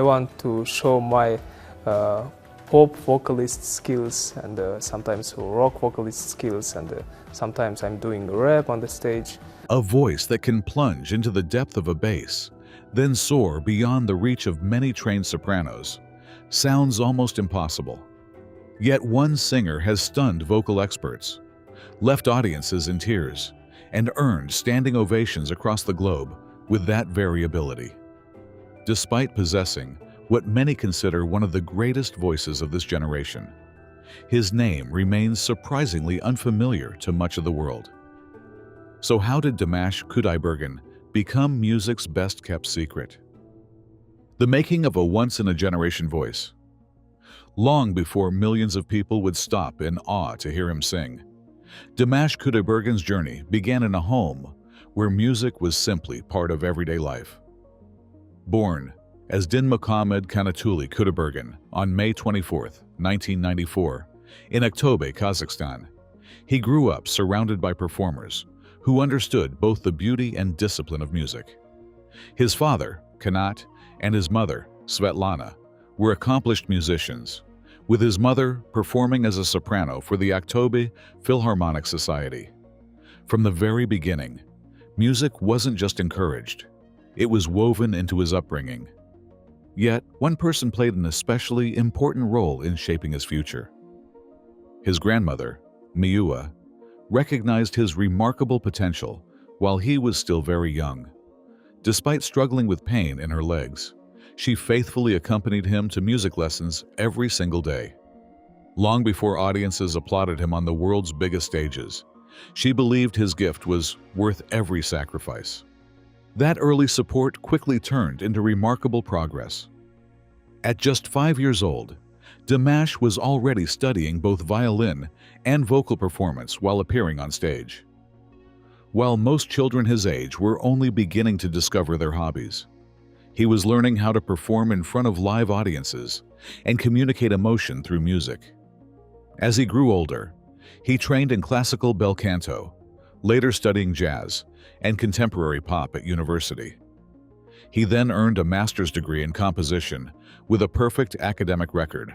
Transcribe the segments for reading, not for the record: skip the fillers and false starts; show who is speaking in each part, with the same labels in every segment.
Speaker 1: want to show my pop vocalist skills and sometimes rock vocalist skills, and sometimes I'm doing rap on the stage.
Speaker 2: A voice that can plunge into the depth of a bass, then soar beyond the reach of many trained sopranos, sounds almost impossible. Yet one singer has stunned vocal experts, left audiences in tears, and earned standing ovations across the globe with that very ability. Despite possessing what many consider one of the greatest voices of this generation, his name remains surprisingly unfamiliar to much of the world. So how did Dimash Kudaibergen become music's best-kept secret? The making of a once-in-a-generation voice. Long before millions of people would stop in awe to hear him sing, Dimash Kudaibergen's journey began in a home where music was simply part of everyday life. Born as Dimash Kudaibergen on May 24, 1994, in Aktobe, Kazakhstan, he grew up surrounded by performers who understood both the beauty and discipline of music. His father, Kanat, and his mother, Svetlana, were accomplished musicians, with his mother performing as a soprano for the Aktobe Philharmonic Society. From the very beginning, music wasn't just encouraged, it was woven into his upbringing. Yet, one person played an especially important role in shaping his future. His grandmother, Miua, recognized his remarkable potential while he was still very young. Despite struggling with pain in her legs, she faithfully accompanied him to music lessons every single day. Long before audiences applauded him on the world's biggest stages, she believed his gift was worth every sacrifice. That early support quickly turned into remarkable progress. At just 5 years old, Dimash was already studying both violin and vocal performance while appearing on stage. While most children his age were only beginning to discover their hobbies, he was learning how to perform in front of live audiences and communicate emotion through music. As he grew older, he trained in classical bel canto, later studying jazz and contemporary pop at university. He then earned a master's degree in composition with a perfect academic record,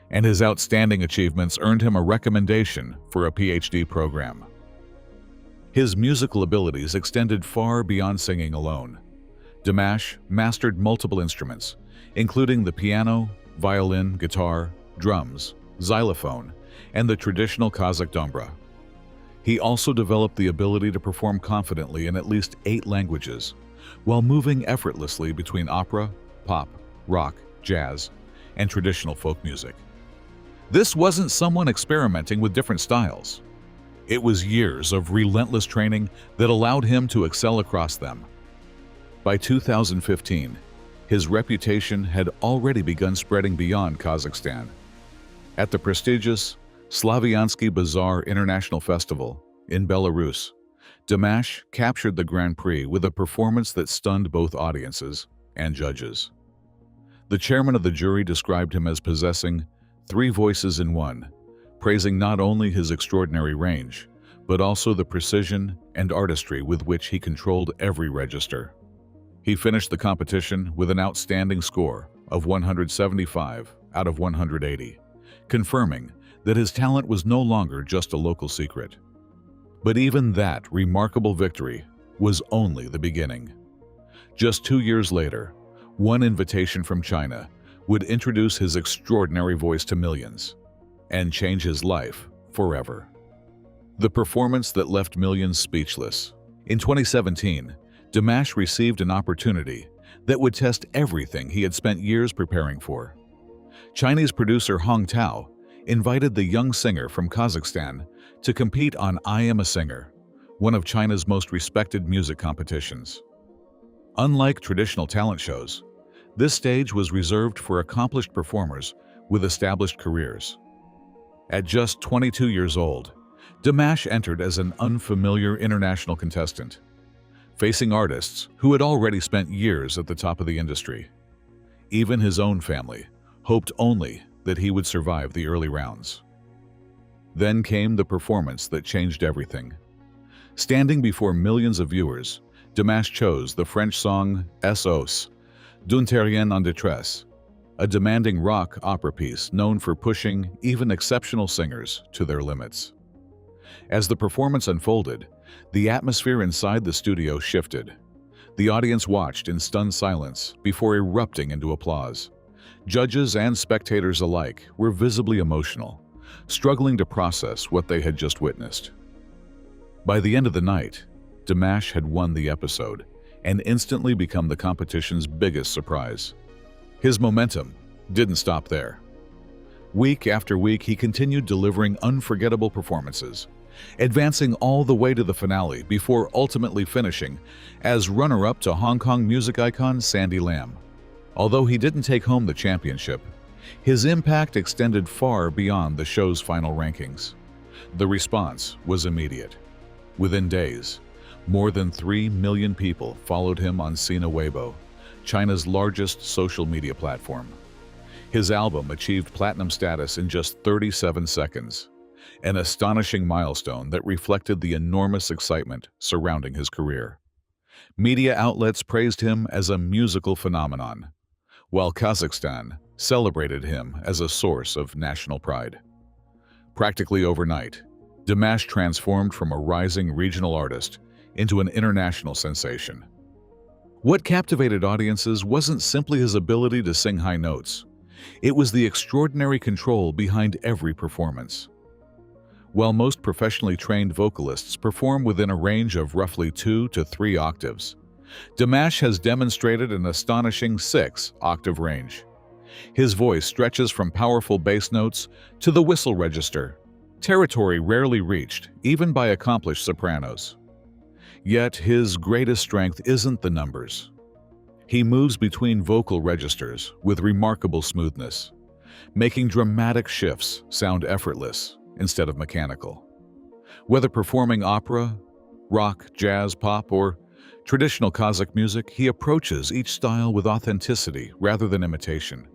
Speaker 2: and his outstanding achievements earned him a recommendation for a PhD program. His musical abilities extended far beyond singing alone. Dimash mastered multiple instruments, including the piano, violin, guitar, drums, xylophone, and the traditional Kazakh dombra. He also developed the ability to perform confidently in at least 8 languages, while moving effortlessly between opera, pop, rock, jazz, and traditional folk music. This wasn't someone experimenting with different styles. It was years of relentless training that allowed him to excel across them. By 2015, his reputation had already begun spreading beyond Kazakhstan. At the prestigious Slaviansky Bazaar International Festival in Belarus, Dimash captured the Grand Prix with a performance that stunned both audiences and judges. The chairman of the jury described him as possessing 3 voices in one, praising not only his extraordinary range, but also the precision and artistry with which he controlled every register. He finished the competition with an outstanding score of 175 out of 180, confirming that his talent was no longer just a local secret. But even that remarkable victory was only the beginning. Just 2 years later, one invitation from China would introduce his extraordinary voice to millions and change his life forever. The performance that left millions speechless. In 2017, Dimash received an opportunity that would test everything he had spent years preparing for. Chinese producer Hong Tao invited the young singer from Kazakhstan to compete on I Am a Singer, one of China's most respected music competitions. Unlike traditional talent shows, this stage was reserved for accomplished performers with established careers. At just 22 years old, Dimash entered as an unfamiliar international contestant, facing artists who had already spent years at the top of the industry. Even his own family hoped only that he would survive the early rounds. Then came the performance that changed everything. Standing before millions of viewers, Dimash chose the French song SOS D'une Terrienne en détresse, a demanding rock opera piece known for pushing even exceptional singers to their limits. As the performance unfolded, the atmosphere inside the studio shifted. The audience watched in stunned silence before erupting into applause. Judges and spectators alike were visibly emotional, struggling to process what they had just witnessed. By the end of the night, Dimash had won the episode and instantly become the competition's biggest surprise. His momentum didn't stop there. Week after week, he continued delivering unforgettable performances, advancing all the way to the finale before ultimately finishing as runner-up to Hong Kong music icon Sandy Lam. Although he didn't take home the championship, his impact extended far beyond the show's final rankings. The response was immediate. Within days, more than 3 million people followed him on Sina Weibo, China's largest social media platform. His album achieved platinum status in just 37 seconds, an astonishing milestone that reflected the enormous excitement surrounding his career. Media outlets praised him as a musical phenomenon, while Kazakhstan celebrated him as a source of national pride. Practically overnight, Dimash transformed from a rising regional artist into an international sensation. What captivated audiences wasn't simply his ability to sing high notes. It was the extraordinary control behind every performance. While most professionally trained vocalists perform within a range of roughly 2 to 3 octaves, Dimash has demonstrated an astonishing 6-octave range. His voice stretches from powerful bass notes to the whistle register, territory rarely reached even by accomplished sopranos. Yet his greatest strength isn't the numbers. He moves between vocal registers with remarkable smoothness, making dramatic shifts sound effortless instead of mechanical. Whether performing opera, rock, jazz, pop, or traditional Kazakh music, he approaches each style with authenticity rather than imitation.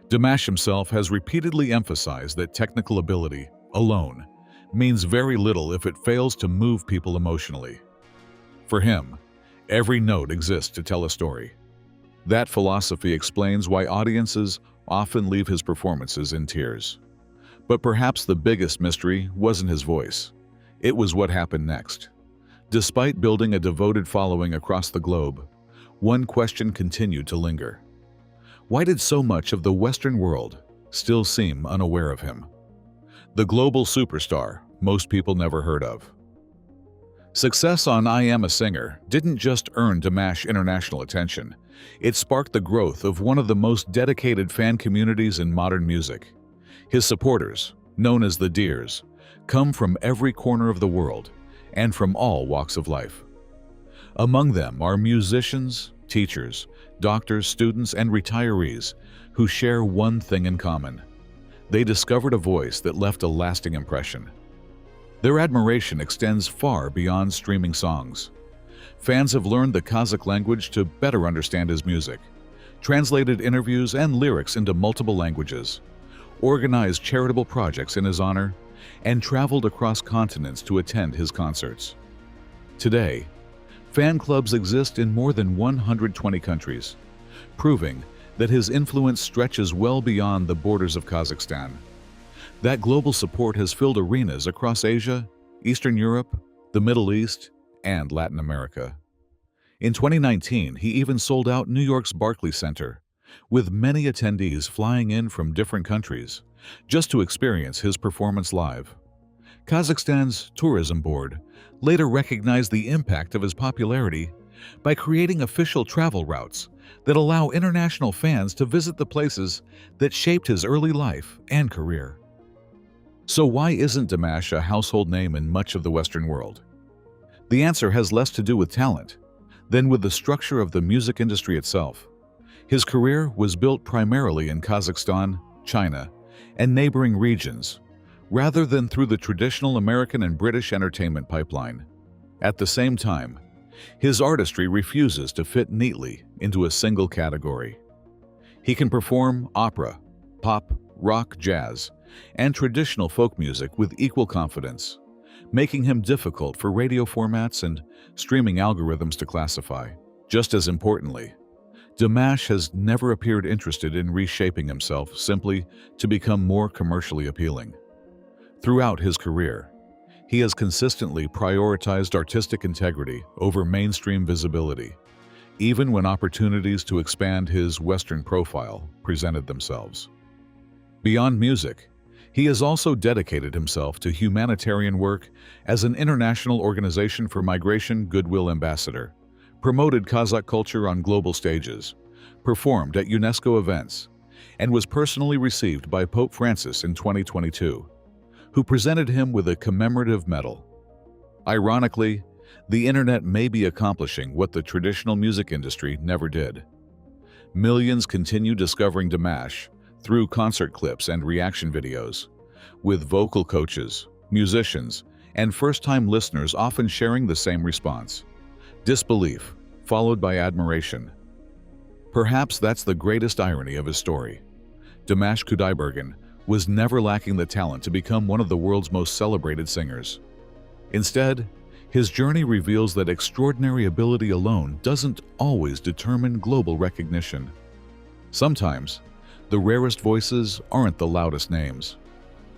Speaker 2: Dimash himself has repeatedly emphasized that technical ability alone means very little if it fails to move people emotionally. For him, every note exists to tell a story. That philosophy explains why audiences often leave his performances in tears. But perhaps the biggest mystery wasn't his voice. It was what happened next. Despite building a devoted following across the globe, one question continued to linger. Why did so much of the Western world still seem unaware of him? The global superstar most people never heard of. Success on I Am a Singer didn't just earn Dimash international attention. It sparked the growth of one of the most dedicated fan communities in modern music. His supporters, known as the Deers, come from every corner of the world and from all walks of life. Among them are musicians, teachers, doctors, students, and retirees who share one thing in common. They discovered a voice that left a lasting impression. Their admiration extends far beyond streaming songs. Fans have learned the Kazakh language to better understand his music, translated interviews and lyrics into multiple languages, organized charitable projects in his honor, and traveled across continents to attend his concerts. Today, fan clubs exist in more than 120 countries, proving that his influence stretches well beyond the borders of Kazakhstan. That global support has filled arenas across Asia, Eastern Europe, the Middle East, and Latin America. In 2019, he even sold out New York's Barclays Center, with many attendees flying in from different countries just to experience his performance live. Kazakhstan's tourism board later recognized the impact of his popularity by creating official travel routes that allow international fans to visit the places that shaped his early life and career. So why isn't Dimash a household name in much of the Western world? The answer has less to do with talent than with the structure of the music industry itself. His career was built primarily in Kazakhstan, China, and neighboring regions, rather than through the traditional American and British entertainment pipeline. At the same time, his artistry refuses to fit neatly into a single category. He can perform opera, pop, rock, jazz, and traditional folk music with equal confidence, making him difficult for radio formats and streaming algorithms to classify. Just as importantly, Dimash has never appeared interested in reshaping himself simply to become more commercially appealing. Throughout his career, he has consistently prioritized artistic integrity over mainstream visibility, even when opportunities to expand his Western profile presented themselves. Beyond music, he has also dedicated himself to humanitarian work as an international organization for migration goodwill ambassador, promoted Kazakh culture on global stages, performed at UNESCO events, and was personally received by Pope Francis in 2022, who presented him with a commemorative medal. Ironically, the internet may be accomplishing what the traditional music industry never did. Millions continue discovering Dimash through concert clips and reaction videos, with vocal coaches, musicians, and first-time listeners often sharing the same response: disbelief, followed by admiration. Perhaps that's the greatest irony of his story. Dimash Kudaibergen was never lacking the talent to become one of the world's most celebrated singers. Instead, his journey reveals that extraordinary ability alone doesn't always determine global recognition. Sometimes, the rarest voices aren't the loudest names,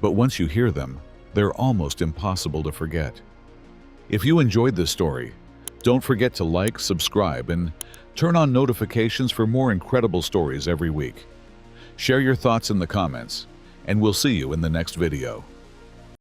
Speaker 2: but once you hear them, they're almost impossible to forget. If you enjoyed this story, don't forget to like, subscribe, and turn on notifications for more incredible stories every week. Share your thoughts in the comments, and we'll see you in the next video.